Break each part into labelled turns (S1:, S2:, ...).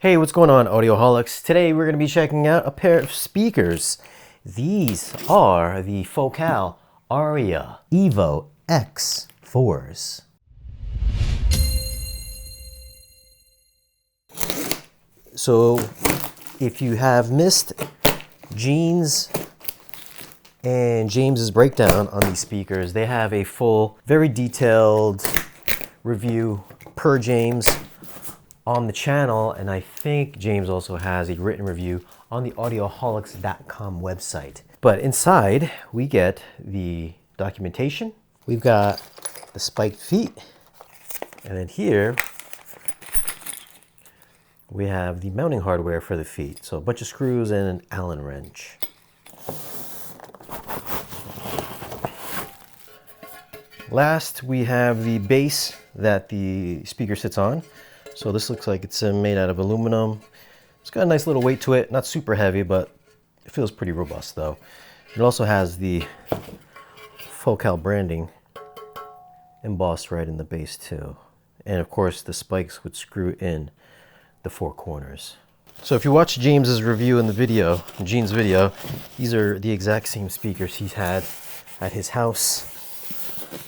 S1: Hey, what's going on, Audioholics? Today we're going to be checking out a pair of speakers. These are the Focal ARIA Evo X4s. So if you have missed Gene's and James's breakdown on these speakers, they have a full, very detailed review per James on the channel, and I think James also has a written review on the audioholics.com website. But inside we get the documentation, we've got the spiked feet, and then here we have the mounting hardware for the feet. So a bunch of screws and an Allen wrench. Last, we have the base that the speaker sits on. So this looks like it's made out of aluminum. It's got a nice little weight to it, not super heavy, but it feels pretty robust though. It also has the Focal branding embossed right in the base too. And of course the spikes would screw in the four corners. So if you watch James's review in the video, Gene's video, these are the exact same speakers he's had at his house.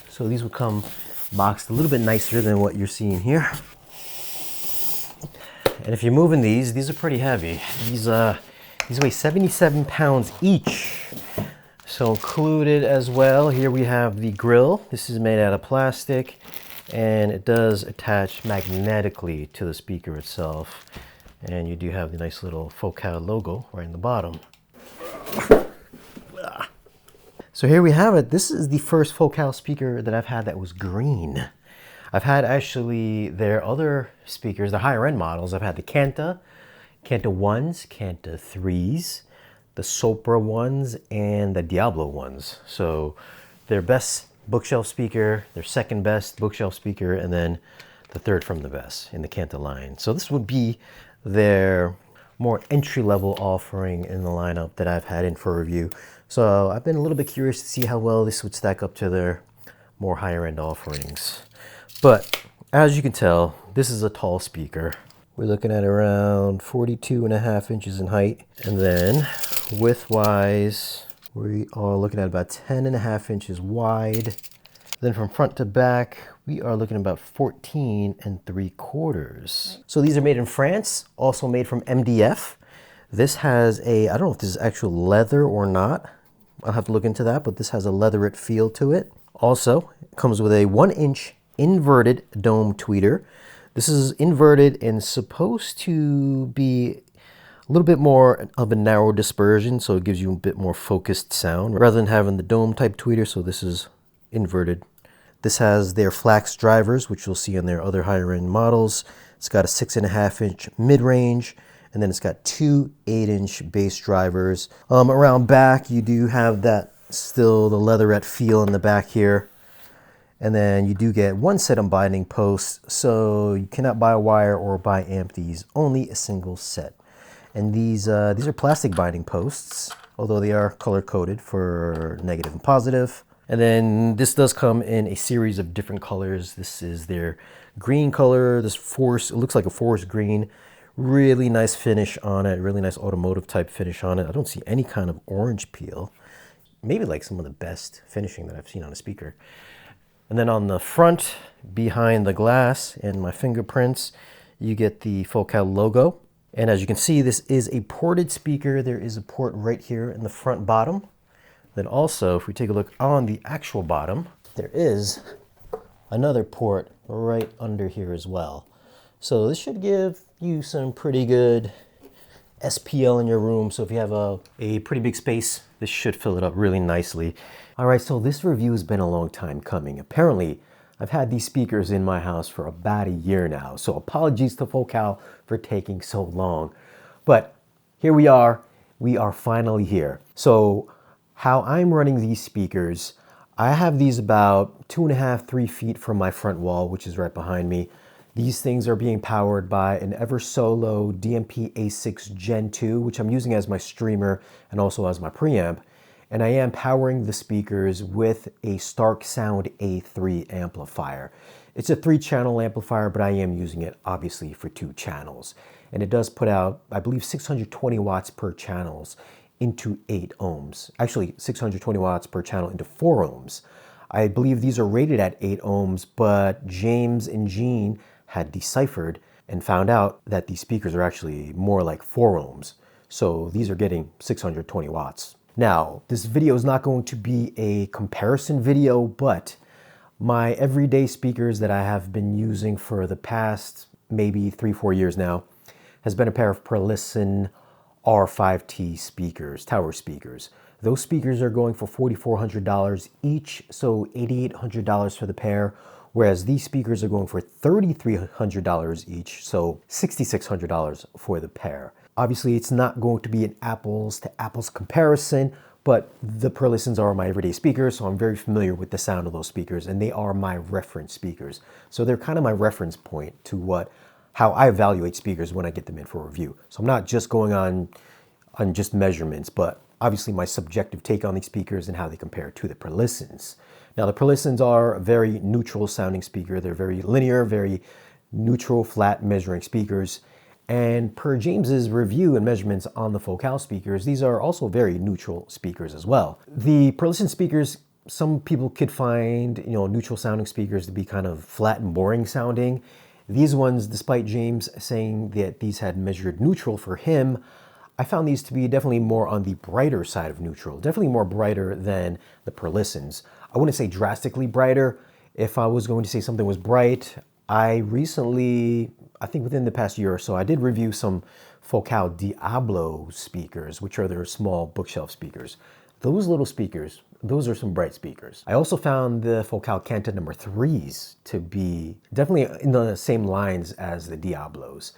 S1: So these would come boxed a little bit nicer than what you're seeing here. And if you're moving these are pretty heavy. These weigh 77 pounds each. So included as well, here we have the grill. This is made out of plastic, and it does attach magnetically to the speaker itself. And you do have the nice little Focal logo right in the bottom. So here we have it. This is the first Focal speaker that I've had that was green. I've had actually their other speakers, the higher end models. I've had the Canta 1s, Canta 3s, the Sopra ones, and the Diablo ones. So their best bookshelf speaker, their second best bookshelf speaker, and then the third from the best in the Canta line. So this would be their more entry-level offering in the lineup that I've had in for review. So I've been a little bit curious to see how well this would stack up to their more higher end offerings. But as you can tell, this is a tall speaker. We're looking at around 42.5 inches in height. And then width-wise, we are looking at about 10.5 inches wide. Then from front to back, we are looking at about 14.75. So these are made in France, also made from MDF. This has a, I don't know if this is actual leather or not. I'll have to look into that, but this has a leatherette feel to it. Also, it comes with a 1-inch inverted dome tweeter. This is inverted and supposed to be a little bit more of a narrow dispersion, so it gives you a bit more focused sound rather than having the dome type tweeter. So this is inverted. This has their flax drivers, which you'll see on their other higher end models. It's got a 6.5-inch mid-range, and then it's got two 8-inch bass drivers. Around back, you do have that still the leatherette feel in the back here. And then you do get one set of binding posts, so you cannot buy a wire or buy amp these, only a single set. And these are plastic binding posts, although they are color coded for negative and positive. And then this does come in a series of different colors. This is their green color, this forest, it looks like a forest green. Really nice finish on it, really nice automotive type finish on it. I don't see any kind of orange peel. Maybe like some of the best finishing that I've seen on a speaker. And then on the front, behind the glass and my fingerprints, you get the Focal logo. And as you can see, this is a ported speaker. There is a port right here in the front bottom. Then also, if we take a look on the actual bottom, there is another port right under here as well. So this should give you some pretty good SPL in your room. So if you have a pretty big space, this should fill it up really nicely. All right, so this review has been a long time coming. Apparently, I've had these speakers in my house for about a year now. So apologies to Focal for taking so long. But here we are finally here. So how I'm running these speakers, I have these about 2.5, 3 feet from my front wall, which is right behind me. These things are being powered by an Eversolo DMP A6 Gen 2, which I'm using as my streamer and also as my preamp. And I am powering the speakers with a Stark Sound A3 amplifier. It's a 3-channel amplifier, but I am using it obviously for 2 channels. And it does put out, I believe, 620 watts per channels into 8 ohms. Actually, 620 watts per channel into 4 ohms. I believe these are rated at 8 ohms, but James and Gene had deciphered and found out that these speakers are actually more like 4 ohms. So these are getting 620 watts. Now, this video is not going to be a comparison video, but my everyday speakers that I have been using for the past maybe 3-4 years now has been a pair of Perlisten R5T speakers, tower speakers. Those speakers are going for $4,400 each, so $8,800 for the pair, whereas these speakers are going for $3,300 each, so $6,600 for the pair. Obviously, it's not going to be an apples to apples comparison, but the Perlistens are my everyday speakers, so I'm very familiar with the sound of those speakers, and they are my reference speakers. So they're kind of my reference point to how I evaluate speakers when I get them in for review. So I'm not just going on just measurements, but obviously my subjective take on these speakers and how they compare to the Perlistens. Now, the Perlistens are a very neutral sounding speaker. They're very linear, very neutral, flat measuring speakers. And per James's review and measurements on the Focal speakers, these are also very neutral speakers as well. The Perlisten speakers, some people could find, neutral sounding speakers to be kind of flat and boring sounding. These ones, despite James saying that these had measured neutral for him, I found these to be definitely more on the brighter side of neutral, definitely more brighter than the Perlistens. I wouldn't say drastically brighter. If I was going to say something was bright, I recently, I think within the past year or so, I did review some Focal Diablo speakers, which are their small bookshelf speakers. Those little speakers, those are some bright speakers. I also found the Focal Canta No.3s to be definitely in the same lines as the Diablos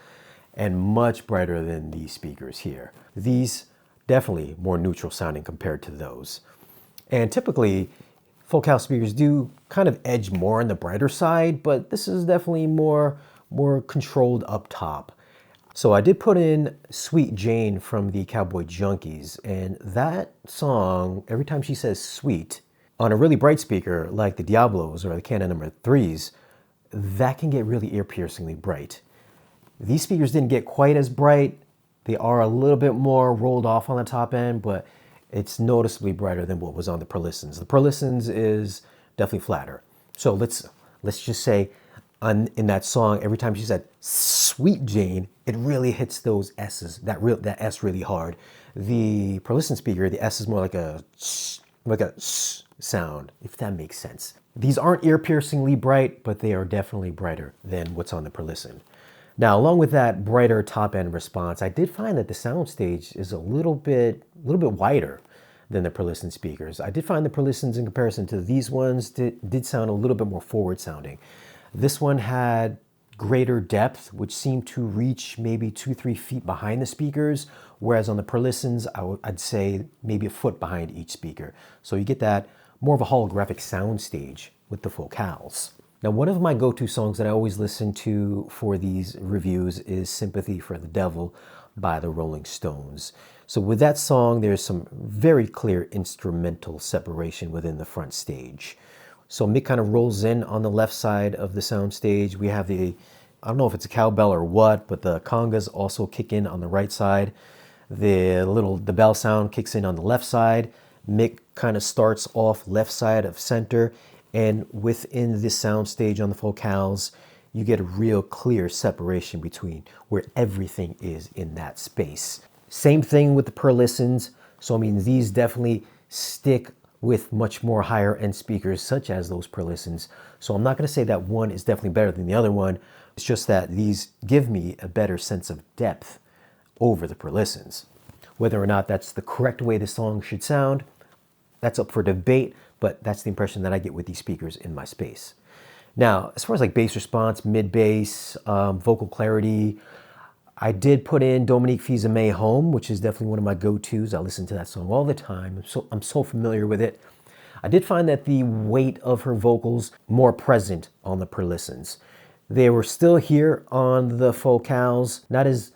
S1: and much brighter than these speakers here. These definitely more neutral sounding compared to those. And typically, Focal speakers do kind of edge more on the brighter side, but this is definitely more controlled up top. So I did put in Sweet Jane from the Cowboy Junkies, and that song, every time she says sweet, on a really bright speaker like the Diablos or the Canta No.3s, that can get really ear-piercingly bright. These speakers didn't get quite as bright. They are a little bit more rolled off on the top end, but it's noticeably brighter than what was on the Perlistens. The Perlistens is definitely flatter. So let's just say in that song, every time she said Sweet Jane, it really hits those S's, that S really hard. The Perlisten speaker, the S is more like a sound, if that makes sense. These aren't ear-piercingly bright, but they are definitely brighter than what's on the Perlisten. Now, along with that brighter top-end response, I did find that the Soundstage is a little bit wider than the Perlisten speakers. I did find the Perlistens in comparison to these ones did sound a little bit more forward-sounding. This one had greater depth, which seemed to reach maybe 2-3 feet behind the speakers, whereas on the Perlistens, I'd say maybe a foot behind each speaker. So you get that more of a holographic soundstage with the Focals. Now, one of my go-to songs that I always listen to for these reviews is Sympathy for the Devil by the Rolling Stones. So with that song, there's some very clear instrumental separation within the front stage. So Mick kind of rolls in on the left side of the sound stage. We have I don't know if it's a cowbell or what, but the congas also kick in on the right side. The bell sound kicks in on the left side. Mick kind of starts off left side of center. And within this sound stage on the Focals, you get a real clear separation between where everything is in that space. Same thing with the Perlistens. So I mean, these definitely stick with much more higher end speakers such as those Perlistens. So I'm not going to say that one is definitely better than the other one. It's just that these give me a better sense of depth over the Perlistens. Whether or not that's the correct way the song should sound, that's up for debate, but that's the impression that I get with these speakers in my space. Now, as far as like bass response, mid bass, vocal clarity, I did put in Dominique Fils-Aimé Home, which is definitely one of my go-tos. I listen to that song all the time. I'm so familiar with it. I did find that the weight of her vocals more present on the Perlistens. They were still here on the Focals, not as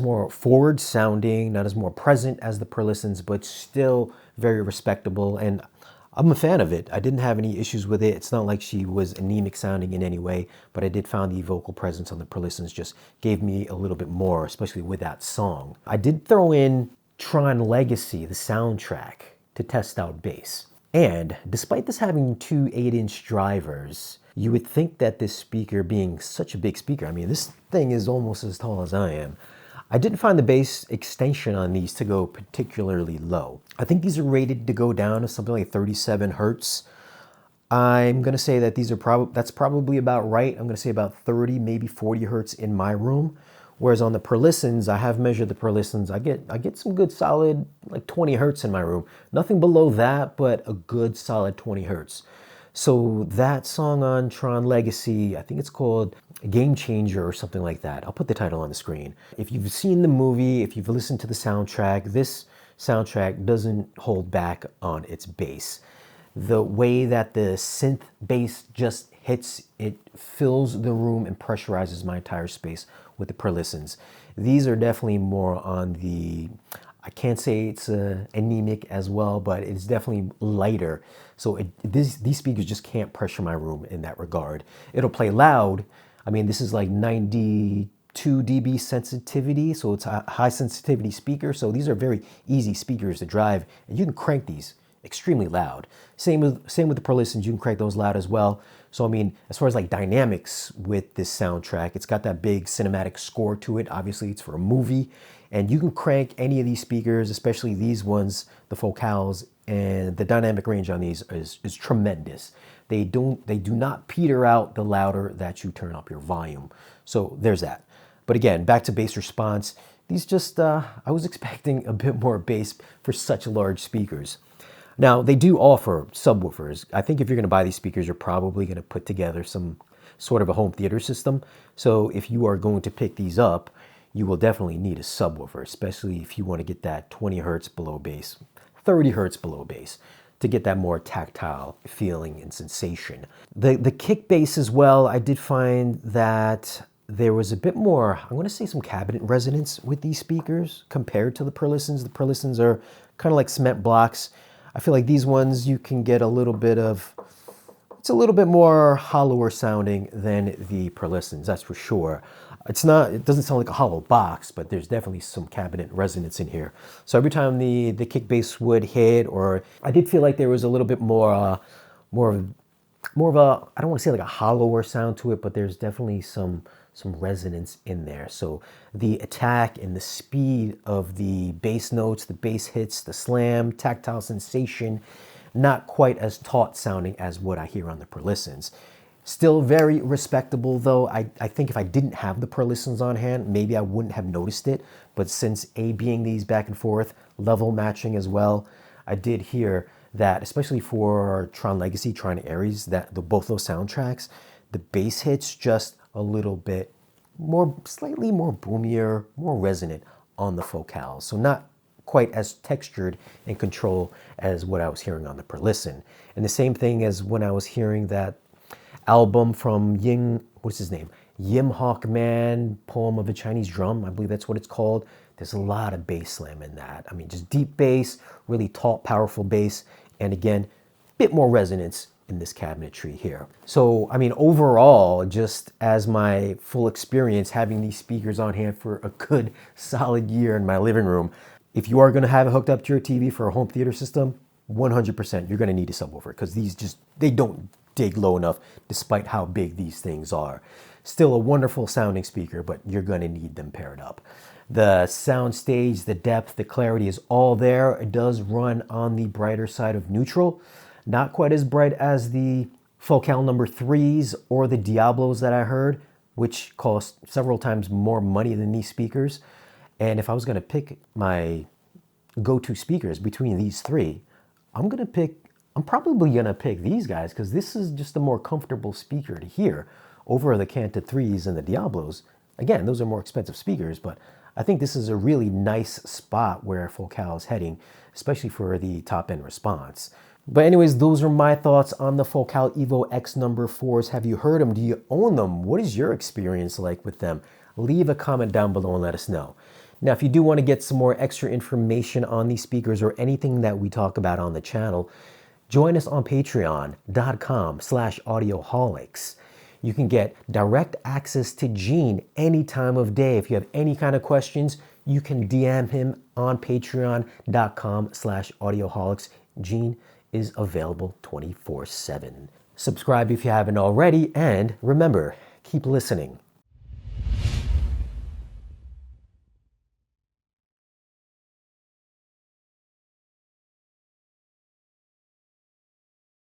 S1: more forward sounding, not as more present as the Perlistens, but still very respectable. And I'm a fan of it. I didn't have any issues with it. It's not like she was anemic sounding in any way, but I did find the vocal presence on the Perlissons just gave me a little bit more, especially with that song. I did throw in Tron Legacy, the soundtrack, to test out bass. And despite this having two 8-inch drivers, you would think that this speaker being such a big speaker, I mean, this thing is almost as tall as I am. I didn't find the bass extension on these to go particularly low. I think these are rated to go down to something like 37 Hertz. I'm gonna say that that's probably about right. I'm gonna say about 30, maybe 40 Hertz in my room. Whereas on the Perlissons, I have measured the Perlissons. I get some good solid like 20 Hertz in my room. Nothing below that, but a good solid 20 Hertz. So that song on Tron Legacy, I think it's called Game Changer or something like that. I'll put the title on the screen. If you've seen the movie, if you've listened to the soundtrack, this soundtrack doesn't hold back on its bass. The way that the synth bass just hits, it fills the room and pressurizes my entire space with the Perlissons. These are definitely more on the, I can't say it's anemic as well, but it's definitely lighter. So these speakers just can't pressure my room in that regard. It'll play loud. I mean, this is like 92 dB sensitivity, so it's a high sensitivity speaker. So these are very easy speakers to drive, and you can crank these extremely loud. Same with the Perlissons, you can crank those loud as well. So I mean, as far as like dynamics with this soundtrack, it's got that big cinematic score to it. Obviously, it's for a movie, and you can crank any of these speakers, especially these ones, the Focals, and the dynamic range on these is tremendous. They do not peter out the louder that you turn up your volume. So there's that. But again, back to bass response. These just, I was expecting a bit more bass for such large speakers. Now, they do offer subwoofers. I think if you're going to buy these speakers, you're probably going to put together some sort of a home theater system. So if you are going to pick these up, you will definitely need a subwoofer, especially if you want to get that 20 Hertz below bass, 30 Hertz below bass, to get that more tactile feeling and sensation. The kick bass as well, I did find that there was a bit more, I'm going to say some cabinet resonance with these speakers compared to the Perlissons. The Perlissons are kind of like cement blocks. I feel like these ones you can get a little bit of, it's a little bit more hollower sounding than the Perlissons, that's for sure. It doesn't sound like a hollow box, but there's definitely some cabinet resonance in here. So every time the kick bass would hit, or I did feel like there was a little bit more of a, I don't want to say like a hollower sound to it, but there's definitely some resonance in there. So the attack and the speed of the bass notes, the bass hits, the slam, tactile sensation, not quite as taut sounding as what I hear on the Perlissons. Still very respectable though. I think if I didn't have the Perlissons on hand, maybe I wouldn't have noticed it. But since being these back and forth, level matching as well, I did hear that, especially for Tron Legacy, Tron Aries, that both those soundtracks, the bass hits just a little bit more, slightly more boomier, more resonant on the Focals. So not quite as textured and control as what I was hearing on the Perlisson. And the same thing as when I was hearing that album from what's his name? Yim Hawk Man, Poem of a Chinese Drum. I believe that's what it's called. There's a lot of bass slam in that. I mean, just deep bass, really taut, powerful bass. And again, a bit more resonance in this cabinetry here. So, I mean, overall, just as my full experience having these speakers on hand for a good solid year in my living room, if you are going to have it hooked up to your TV for a home theater system, 100% you're going to need a subwoofer, because they don't dig low enough despite how big these things are. Still a wonderful sounding speaker, but you're going to need them paired up. The Soundstage, the depth, the clarity is all there. It does run on the brighter side of neutral. Not quite as bright as the Focal No.3s or the Diablos that I heard, which cost several times more money than these speakers. And if I was going to pick my go-to speakers between these three, I'm probably going to pick these guys, because this is just a more comfortable speaker to hear over the Canta 3s and the Diablos. Again, those are more expensive speakers, but I think this is a really nice spot where Focal is heading, especially for the top-end response. But anyways, those are my thoughts on the Focal Evo X No.4s. Have you heard them? Do you own them? What is your experience like with them? Leave a comment down below and let us know. Now, if you do want to get some more extra information on these speakers or anything that we talk about on the channel, Join us on patreon.com/audioholics. You can get direct access to Gene any time of day. If you have any kind of questions, you can DM him on patreon.com/audioholics. Gene is available 24/7. Subscribe if you haven't already, and remember, keep listening.